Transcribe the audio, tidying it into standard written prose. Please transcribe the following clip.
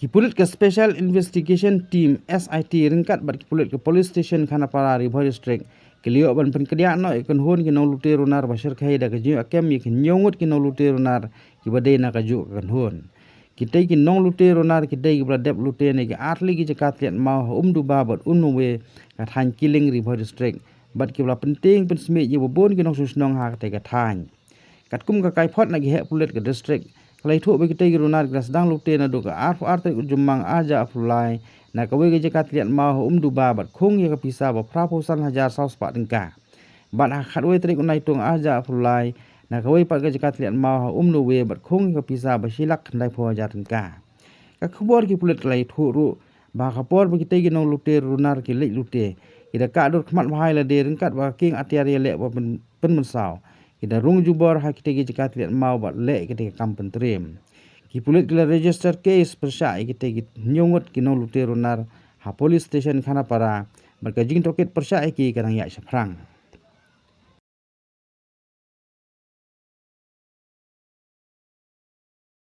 Ki Pulit ke Special Investigation Team SIT ringkat bat ki Pulit ke Police Station Khanapara River District kelio ban pen Kdiah no Kynhun ki Nonglute Runar basir Khaida ke Jingioh kem ki Ngut ki Nonglute Runar ki badai na ka ju Kynhun kita ki Nonglute Runar ki dai ki bradep lute ne ki atli ki jakat liat mau du babat unwe ka than killing River District bat ki bla penting pen sme ji bobon ki nong susnong ha ka than kat kum ka kai phot na ki he Pulit ke district Kalai tu bagi kita Runar kelas dang lute na do ka arfu jumang aja afulai na ka wege jakat liat mau du babat khung ya ka pisa ba praposan hajar saus pak dengka bat ha khat we trik unai tung aja afulai na ka we pat ka jakat liat mau nu we bat khung ka pisa ba silak ndai pho hajar dengka ka khbor ki Pulit kalai tu ru ba ka por bagi kita nong lute Runar ki lek lute ida ka dur khmat bahai la de ringkat ba king atiari lek ba pen mensau kita rung jubor ha kita gi jakat liat mau bat lek kita kampen trim ki Pulit kila register case persai kita gi nyongot ki Nonglute Runar ha police station Khanapara berka jing toket persai ki kadang ya saprang